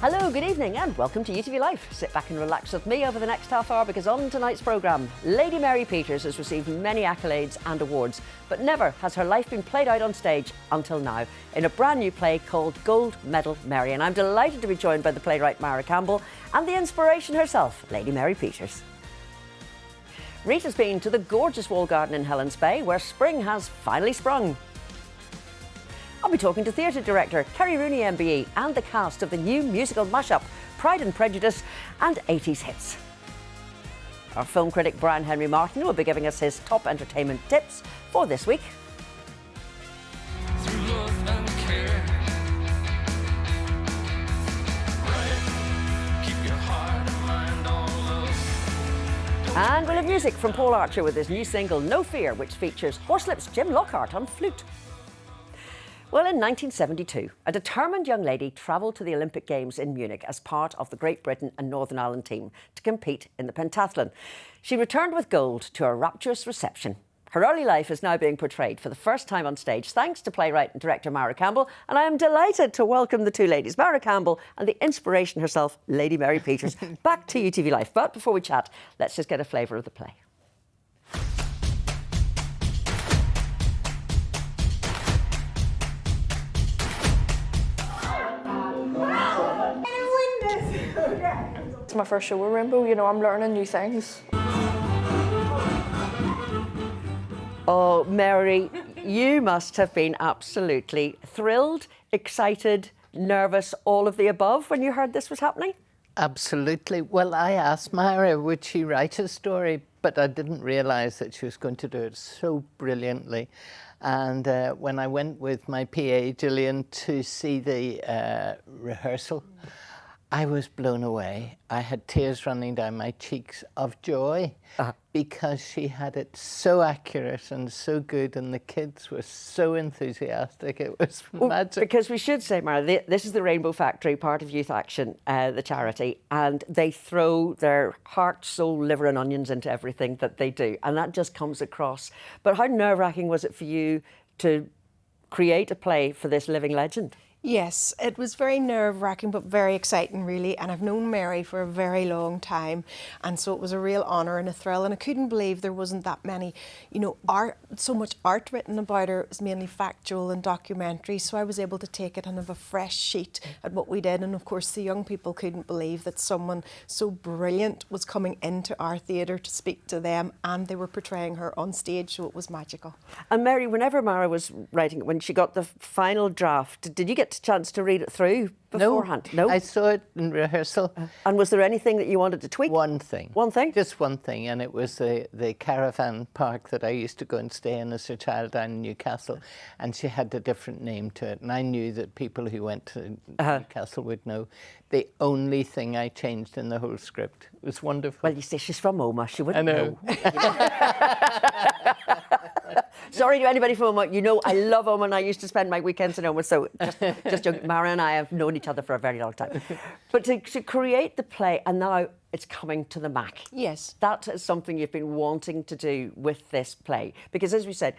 Hello, good evening and welcome to UTV Life. Sit back and relax with me over the next half hour because on tonight's programme, Lady Maire Peters has received many accolades and awards, but never has her life been played out on stage until now in a brand new play called Gold Medal Mary. And I'm delighted to be joined by the playwright Maire Campbell and the inspiration herself, Lady Maire Peters. Rita's been to the gorgeous wall garden in Helen's Bay where spring has finally sprung. I'll be talking to theatre director Kerry Rooney MBE and the cast of the new musical mashup Pride and Prejudice and 80s hits. Our film critic Brian Henry Martin will be giving us his top entertainment tips for this week. And we'll have music from Paul Archer with his new single No Fear, which features Horselips Jim Lockhart on flute. Well, in 1972, a determined young lady travelled to the Olympic Games in Munich as part of the Great Britain and Northern Ireland team to compete in the pentathlon. She returned with gold to a rapturous reception. Her early life is now being portrayed for the first time on stage thanks to playwright and director Maire Campbell, and I am delighted to welcome the two ladies, Maire Campbell and the inspiration herself, Lady Maire Peters, back to UTV Life. But before we chat, let's just get a flavour of the play. It's my first show with Rainbow, you know, I'm learning new things. Oh, Mary, you must have been absolutely thrilled, excited, nervous, all of the above when you heard this was happening? Absolutely. Well, I asked Maire, would she write a story? But I didn't realise that she was going to do it so brilliantly. And when I went with my PA, Gillian, to see the rehearsal, I was blown away. I had tears running down my cheeks of joy because she had it so accurate and so good, and the kids were so enthusiastic. It was magic. Because we should say, Maire, this is the Rainbow Factory, part of Youth Action, the charity, and they throw their heart, soul, liver and onions into everything that they do, and that just comes across. But how nerve-wracking was it for you to create a play for this living legend? Yes, it was very nerve-wracking but very exciting really, and I've known Mary for a very long time, and so it was a real honour and a thrill, and I couldn't believe there wasn't that many, you know, so much art written about her. It was mainly factual and documentary, so I was able to take it and have a fresh sheet at what we did, and of course the young people couldn't believe that someone so brilliant was coming into our theatre to speak to them, and they were portraying her on stage, so it was magical. And Mary, whenever Maire was writing it, when she got the final draft, did you get a chance to read it through beforehand? No, I saw it in rehearsal. And was there anything that you wanted to tweak? One thing. One thing? Just one thing, and it was the caravan park that I used to go and stay in as a child down in Newcastle, and she had a different name to it, and I knew that people who went to Newcastle would know. The only thing I changed in the whole script. It was wonderful. Well, you see, she's from Omagh, she wouldn't I know. Sorry to anybody from Omagh. You know, I love Omagh and I used to spend my weekends in Omagh, so just Maire and I have known each other for a very long time. But to create the play, and now it's coming to the Mac. Yes. That is something you've been wanting to do with this play. Because as we said,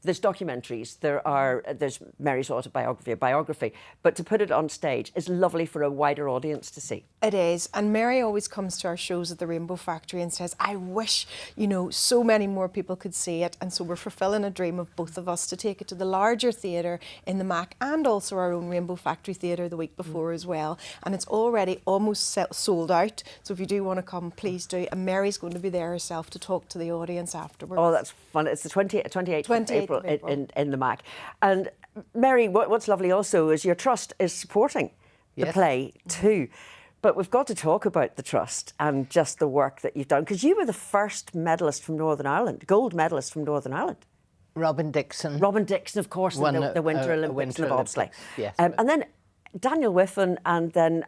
there's documentaries, there's Mary's biography, but to put it on stage is lovely for a wider audience to see. It is, and Mary always comes to our shows at the Rainbow Factory and says, I wish, you know, so many more people could see it, and so we're fulfilling a dream of both of us to take it to the larger theatre in the Mac and also our own Rainbow Factory Theatre the week before as well, and it's already almost sold out, so if you do want to come, please do, and Mary's going to be there herself to talk to the audience afterwards. Oh, that's fun. It's the 28th of April. In the Mac. And Mary, what's lovely also is your trust is supporting the play too. But we've got to talk about the trust and just the work that you've done, because you were the first medalist from Northern Ireland, gold medalist from Northern Ireland. Robin Dixon, of course, in the Winter Olympics in the bobsleigh. Yes. And then Daniel Whiffen and then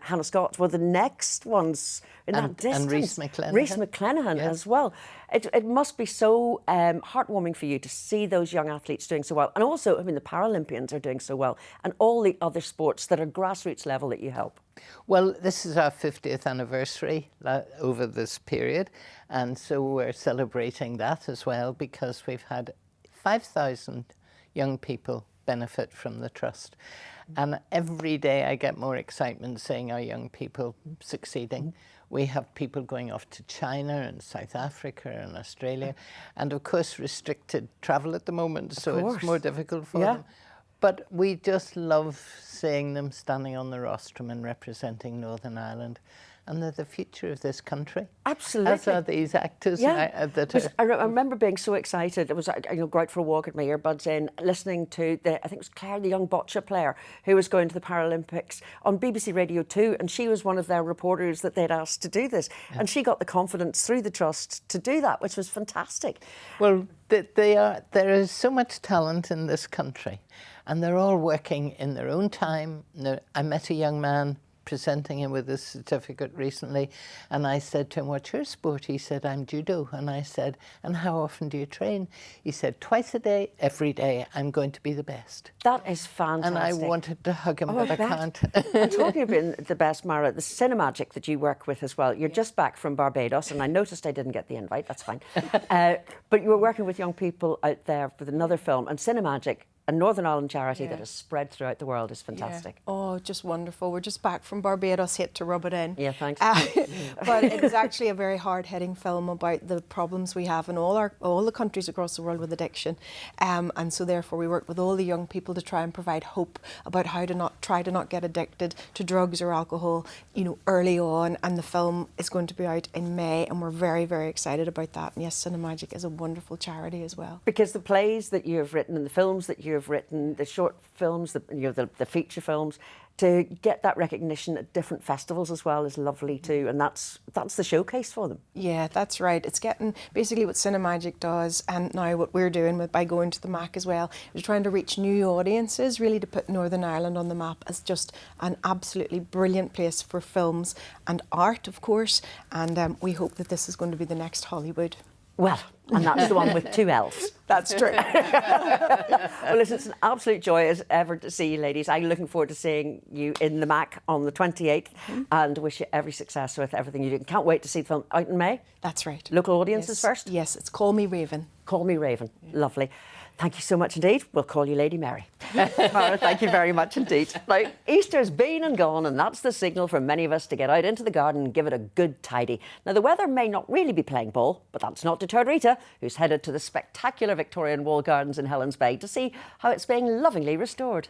Hannah Scott were the next ones in that distance. And Rhys McClenaghan. Rhys McClenaghan as well. It must be so heartwarming for you to see those young athletes doing so well. And also, I mean, the Paralympians are doing so well, and all the other sports that are grassroots level that you help. Well, this is our 50th anniversary over this period, and so we're celebrating that as well, because we've had 5,000 young people benefit from the trust. And every day I get more excitement seeing our young people succeeding. We have people going off to China and South Africa and Australia, and of course restricted travel at the moment, so it's more difficult for them. But we just love seeing them standing on the rostrum and representing Northern Ireland. And they're the future of this country. Absolutely. As are these actors. I remember being so excited. It was, go out for a walk at my earbuds in, listening to, I think it was Claire, the young boccia player, who was going to the Paralympics on BBC Radio 2, and she was one of their reporters that they'd asked to do this. Yeah. And she got the confidence through the Trust to do that, which was fantastic. Well, there is so much talent in this country, and they're all working in their own time. I met a young man presenting him with a certificate recently, and I said to him, "What's your sport?" He said, "I'm judo." And I said, "And how often do you train?" He said, "Twice a day, every day. I'm going to be the best." That is fantastic. And I wanted to hug him, but I can't. And talking about the best, Maire, the Cinemagic that you work with as well. You're just back from Barbados, and I noticed I didn't get the invite. That's fine. But you were working with young people out there with another film, and Cinemagic, a Northern Ireland charity that has spread throughout the world, is fantastic. Yeah. Oh, just wonderful. We're just back from Barbados, hate to rub it in. Yeah, thanks. But it was actually a very hard-hitting film about the problems we have in all the countries across the world with addiction. And so therefore we worked with all the young people to try and provide hope about how to try to not get addicted to drugs or alcohol, early on. And the film is going to be out in May, and we're very, very excited about that. And yes, Cinemagic is a wonderful charity as well. Because the plays that you have written and the films that you have written, the short films, the feature films, to get that recognition at different festivals as well is lovely too, and that's the showcase for them. Yeah, that's right. It's getting basically what Cinemagic does, and now what we're doing by going to the MAC as well, is trying to reach new audiences, really to put Northern Ireland on the map as just an absolutely brilliant place for films and art, of course, and we hope that this is going to be the next Hollywood. Well, and that's the one with two L's. That's true. Well, listen, it's an absolute joy as ever to see you, ladies. I'm looking forward to seeing you in the MAC on the 28th and wish you every success with everything you do. Can't wait to see the film out in May. That's right. Local audiences first? Yes, it's Call Me Raven. Call Me Raven. Yeah. Lovely. Thank you so much indeed. We'll call you Lady Mary. Thank you very much indeed. Now, Easter's been and gone, and that's the signal for many of us to get out into the garden and give it a good tidy. Now, the weather may not really be playing ball, but that's not deterred Rita, who's headed to the spectacular Victorian Wall Gardens in Helen's Bay to see how it's being lovingly restored.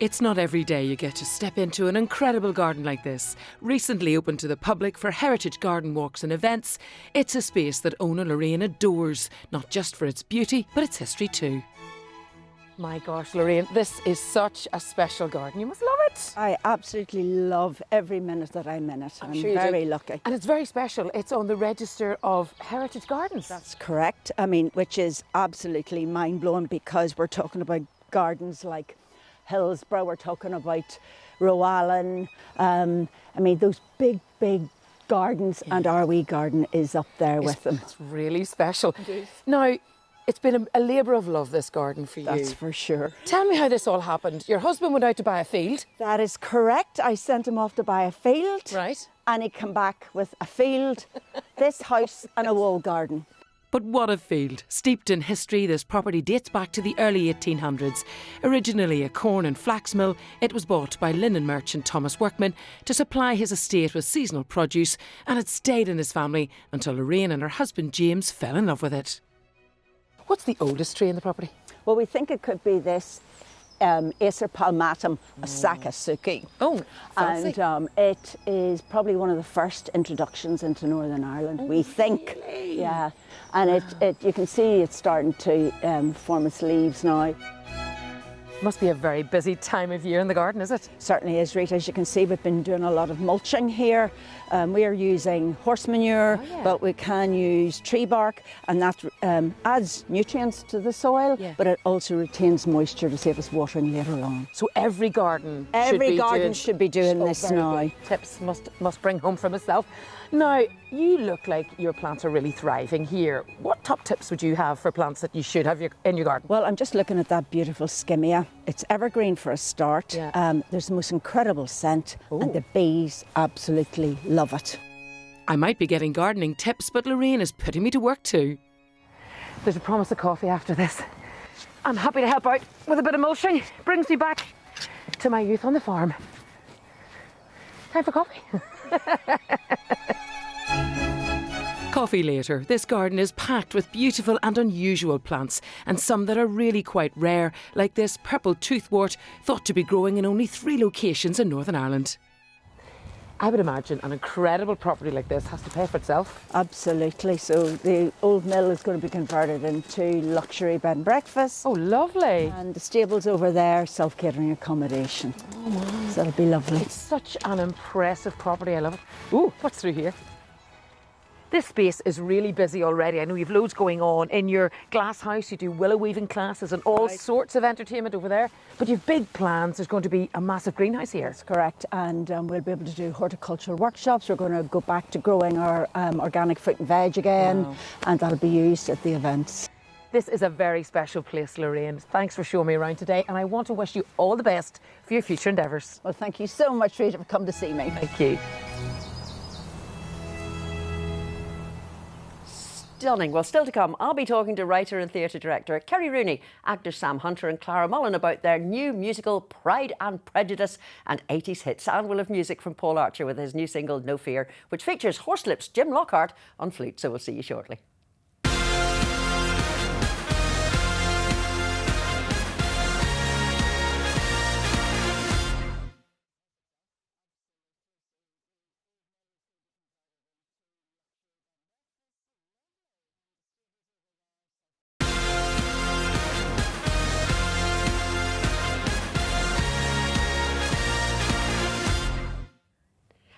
It's not every day you get to step into an incredible garden like this. Recently opened to the public for heritage garden walks and events, it's a space that owner Lorraine adores, not just for its beauty, but its history too. My gosh, Lorraine, this is such a special garden. You must love it. I absolutely love every minute that I'm in it. I'm sure very lucky. And it's very special. It's on the register of heritage gardens. That's correct. I mean, which is absolutely mind-blowing, because we're talking about gardens like Hillsborough, we're talking about Rowan. I mean, those big gardens, and our wee garden is up there with them. It's really special. Now, it's been a labour of love, this garden for you. That's for sure. Tell me how this all happened. Your husband went out to buy a field. That is correct. I sent him off to buy a field. Right. And he came back with a field, this house and a wall garden. But what a field. Steeped in history, this property dates back to the early 1800s. Originally a corn and flax mill, it was bought by linen merchant Thomas Workman to supply his estate with seasonal produce, and it stayed in his family until Lorraine and her husband James fell in love with it. What's the oldest tree in the property? Well, we think it could be this Acer palmatum Sakasuki. Oh, fancy. And it is probably one of the first introductions into Northern Ireland, we think. Really? Yeah, and it you can see it's starting to form its leaves now. Must be a very busy time of year in the garden, is it? Certainly is, Rita. As you can see, we've been doing a lot of mulching here. We are using horse manure, but we can use tree bark, and that adds nutrients to the soil, but it also retains moisture to save us watering later on. So every garden should be doing this now. Good. Tips must bring home for myself. Now, you look like your plants are really thriving here. What top tips would you have for plants that you should have in your garden? Well, I'm just looking at that beautiful skimmia. It's evergreen for a start. Yeah. There's the most incredible scent, and the bees absolutely love it. I might be getting gardening tips, but Lorraine is putting me to work too. There's a promise of coffee after this. I'm happy to help out with a bit of mulching. Brings me back to my youth on the farm. Time for coffee. Coffee later. This garden is packed with beautiful and unusual plants, and some that are really quite rare, like this purple toothwort, thought to be growing in only 3 locations in Northern Ireland. I would imagine an incredible property like this has to pay for itself. Absolutely. So the old mill is going to be converted into luxury bed and breakfast. Oh, lovely. And the stables over there, self-catering accommodation. Oh, my. So that'll be lovely. It's such an impressive property. I love it. Ooh, what's through here? This space is really busy already. I know you've loads going on. In your glass house, you do willow weaving classes and all sorts of entertainment over there. But you've big plans. There's going to be a massive greenhouse here. That's correct. And we'll be able to do horticultural workshops. We're going to go back to growing our organic fruit and veg again. Wow. And that'll be used at the events. This is a very special place, Lorraine. Thanks for showing me around today. And I want to wish you all the best for your future endeavours. Well, thank you so much, Rita, for coming to see me. Thank you. Stunning. Well, still to come, I'll be talking to writer and theatre director Kerry Rooney, actors Sam Hunter and Clara Mullen about their new musical Pride and Prejudice and 80s hits. And we'll have music from Paul Archer with his new single No Fear, which features Horselips' Jim Lockhart on flute. So we'll see you shortly.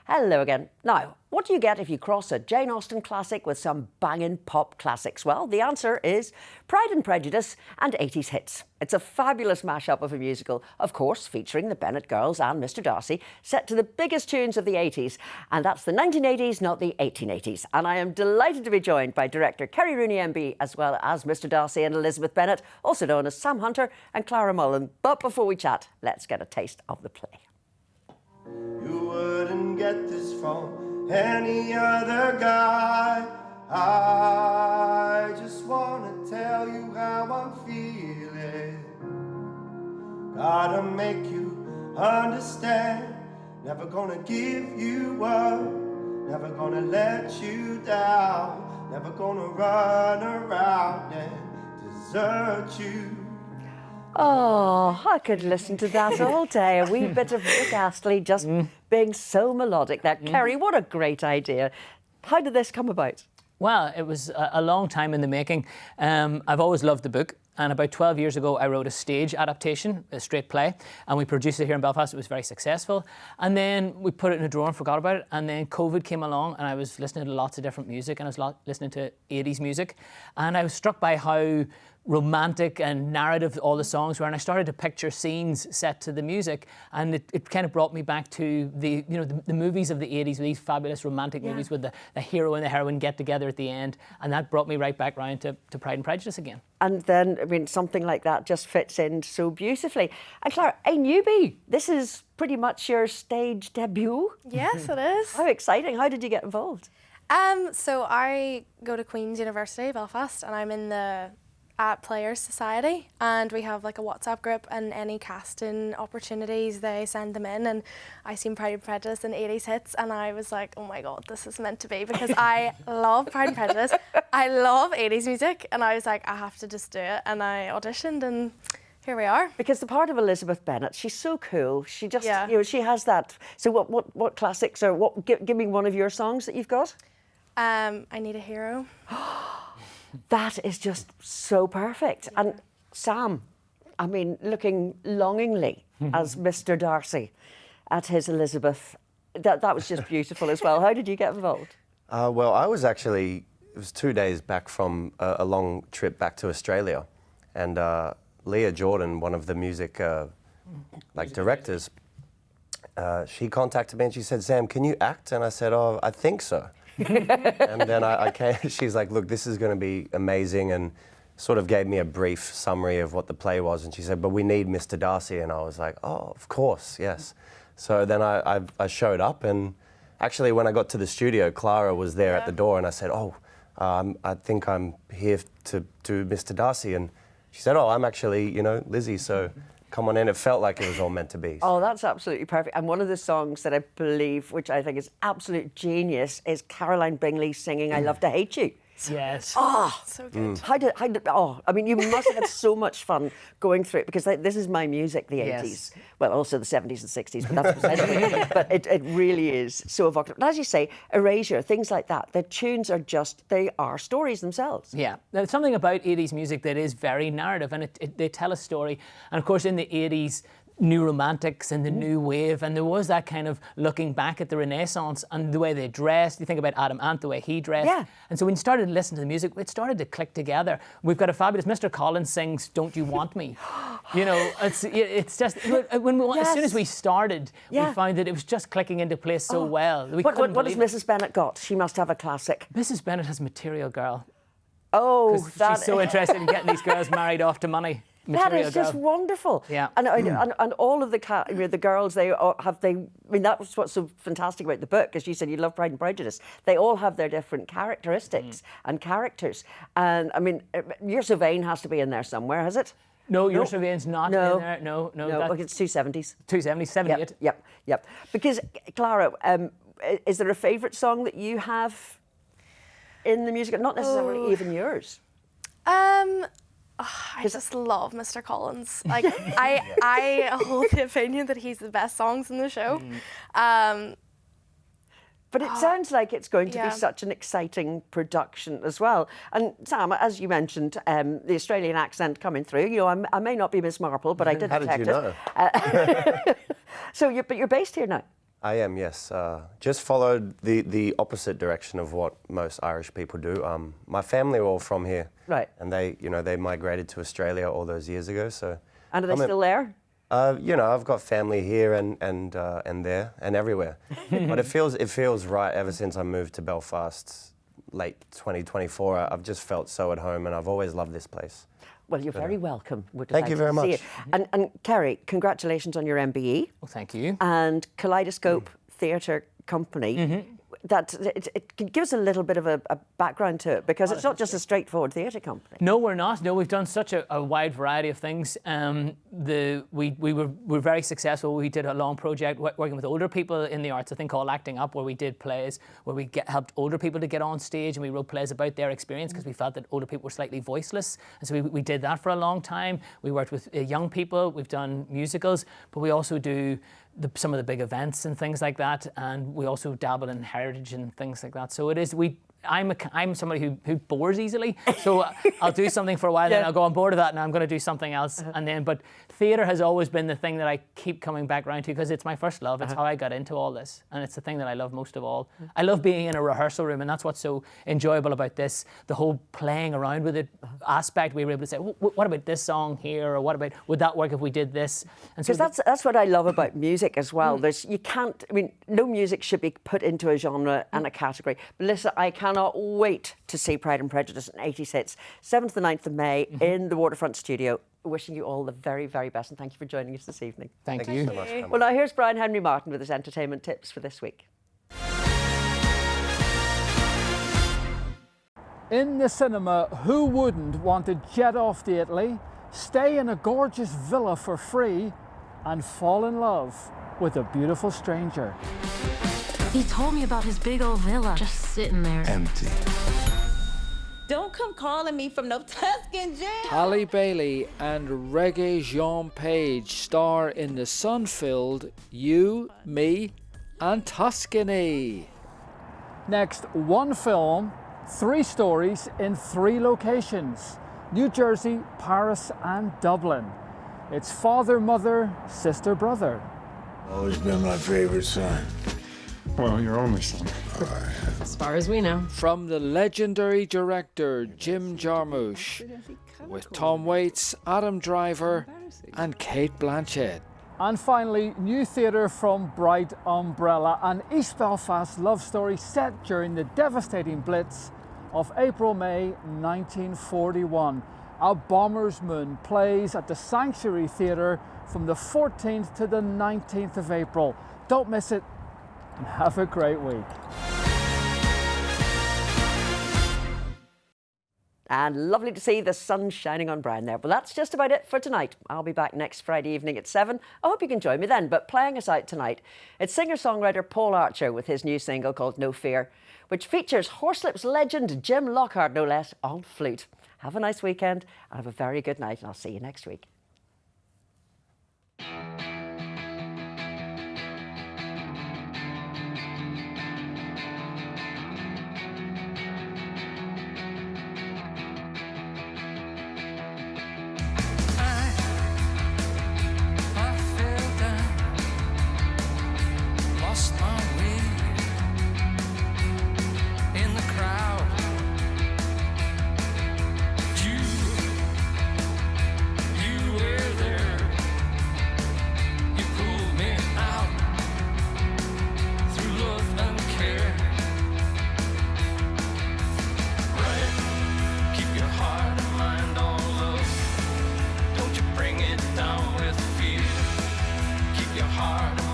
Hello again. Now, what do you get if you cross a Jane Austen classic with some banging pop classics? Well, the answer is Pride and Prejudice and 80s hits. It's a fabulous mashup of a musical, of course, featuring the Bennet girls and Mr. Darcy, set to the biggest tunes of the 80s. And that's the 1980s, not the 1880s. And I am delighted to be joined by director Kerry Rooney MB, as well as Mr. Darcy and Elizabeth Bennet, also known as Sam Hunter and Clara Mullen. But before we chat, let's get a taste of the play. You wouldn't get this from any other guy. I just want to tell you how I'm feeling. Gotta make you understand. Never gonna give you up. Never gonna let you down. Never gonna run around and desert you. Oh, I could listen to that all day. A wee bit of Rick Astley just being so melodic there. Kerry, what a great idea. How did this come about? Well, it was a long time in the making. I've always loved the book. And about 12 years ago, I wrote a stage adaptation, a straight play, and we produced it here in Belfast. It was very successful. And then we put it in a drawer and forgot about it. And then COVID came along, and I was listening to lots of different music, and I was listening to 80s music. And I was struck by how romantic and narrative all the songs were, and I started to picture scenes set to the music, and it kind of brought me back to the movies of the 80s, these fabulous romantic movies with the hero and the heroine get together at the end, and that brought me right back round to Pride and Prejudice again. And then, I mean, something like that just fits in so beautifully. And Clara, a newbie, this is pretty much your stage debut. Yes, it is. How exciting. How did you get involved? So I go to Queen's University, Belfast, and I'm in the Players Society, and we have like a WhatsApp group, and any casting opportunities they send them in, and I seen Pride and Prejudice and 80s hits, and I was like, oh my god, this is meant to be, because I love Pride and Prejudice, I love 80s music, and I was like, I have to just do it, and I auditioned, and here we are. Because the part of Elizabeth Bennet, she's so cool. She just, you know, she has that. So what classics or give me one of your songs that you've got? I Need a Hero. That is just so perfect. Yeah. And Sam, I mean, looking longingly as Mr. Darcy at his Elizabeth, that was just beautiful as well. How did you get involved? Well, I was actually, it was 2 days back from a long trip back to Australia, and Leah Jordan, one of the music directors, she contacted me and she said, Sam, can you act? And I said, oh, I think so. And then I came, she's like, look, this is going to be amazing, and sort of gave me a brief summary of what the play was, and she said, but we need Mr. Darcy, and I was like, oh, of course, yes. So then I showed up, and actually when I got to the studio, Clara was there at the door, and I said, oh, I think I'm here to do Mr. Darcy. And she said, oh, I'm actually, you know, Lizzie, so come on in. It felt like it was all meant to be. Oh, that's absolutely perfect. And one of the songs that I believe, which I think is absolute genius, is Caroline Bingley singing I Love to Hate You. Yes. Oh, So good. I mean, you must have had so much fun going through it, because this is my music, the 80s. Yes. Well, also the 70s and 60s, but that's beside it. But it really is so evocative. And as you say, Erasure, things like that, the tunes are just, they are stories themselves. Yeah, there's something about 80s music that is very narrative, and they tell a story. And of course, in the 80s, new romantics and the new wave, and there was that kind of looking back at the Renaissance and the way they dressed. You think about Adam Ant, the way he dressed. Yeah. And so when you started to listen to the music, it started to click together. We've got a fabulous Mr. Collins sings "Don't You Want Me." You know, it's just as soon as we started, we found that it was just clicking into place so well. What has Mrs. Bennett got? She must have a classic. Mrs. Bennett has Material Girl. Oh, She's so interested in getting these girls married off to money. That is just wonderful. Yeah. And all of the girls, that was what's so fantastic about the book, as you said, you love Pride and Prejudice. They all have their different characteristics and characters. And I mean, You're So Vain has to be in there somewhere, has it? No, You're So Vain's not in there. No. Look, it's 270s. 270s, 78. Yep. Because, Clara, is there a favourite song that you have in the music? Not necessarily even yours. I just love Mr. Collins. Like, I hold the opinion that he's the best songs in the show. But it sounds like it's going to be such an exciting production as well. And Sam, as you mentioned, the Australian accent coming through. You know, I may not be Miss Marple, but I did detect it. How did you know? So, you're based here now. I am, yes. Just followed the opposite direction of what most Irish people do. My family are all from here, right? And they migrated to Australia all those years ago. So, and are they still there? I've got family here and there and everywhere. But it feels right ever since I moved to Belfast, late 2024. I've just felt so at home, and I've always loved this place. Well, you're very welcome. Thank you very much. And Kerry, congratulations on your MBE. Well, thank you. And Kaleidoscope Theatre Company. That it gives a little bit of a background to it, because it's not just a straightforward theatre company. No, we're not. No, we've done such a wide variety of things. We were very successful. We did a long project working with older people in the arts, a thing called Acting Up, where we did plays where we helped older people to get on stage, and we wrote plays about their experience, because we felt that older people were slightly voiceless. And so we did that for a long time. We worked with young people. We've done musicals, but we also do some of the big events and things like that, and we also dabble in heritage and things like that. So it is I'm somebody who bores easily, so I'll do something for a while, then I'll go on board of that, and I'm going to do something else, and then. But theatre has always been the thing that I keep coming back around to, because it's my first love. It's how I got into all this, and it's the thing that I love most of all. I love being in a rehearsal room, and that's what's so enjoyable about this. The whole playing around with it aspect. We were able to say, what about this song here, or what about, would that work if we did this? And so that's what I love about music as well. No music should be put into a genre and a category. But listen, I cannot wait to see Pride and Prejudice in 80s Hits, 7th to 9th of May in the Waterfront Studio. Wishing you all the very, very best, and thank you for joining us this evening. Thank you so much, Pamela. Well, now here's Brian Henry Martin with his entertainment tips for this week. In the cinema, who wouldn't want to jet off to Italy, stay in a gorgeous villa for free, and fall in love with a beautiful stranger? He told me about his big old villa just sitting there. Empty. Don't come calling me from no Tuscan jail. Halle Bailey and Reggae Jean Page star in the sun-filled You, Me and Tuscany. Next, one film, 3 stories in 3 locations: New Jersey, Paris and Dublin. It's father, mother, sister, brother. Always been my favorite son. Well, your only son. As far as we know. From the legendary director Jim Jarmusch, with Tom Waits, Adam Driver and Kate Blanchett. And finally, new theatre from Bright Umbrella, an East Belfast love story set during the devastating Blitz of April-May 1941. A Bomber's Moon plays at the Sanctuary Theatre from the 14th to the 19th of April. Don't miss it, and have a great week. And lovely to see the sun shining on Brian there. Well, that's just about it for tonight. I'll be back next Friday evening at 7. I hope you can join me then. But playing us out tonight, it's singer-songwriter Paul Archer with his new single called No Fear, which features Horselips legend Jim Lockhart, no less, on flute. Have a nice weekend and have a very good night, and I'll see you next week. Heart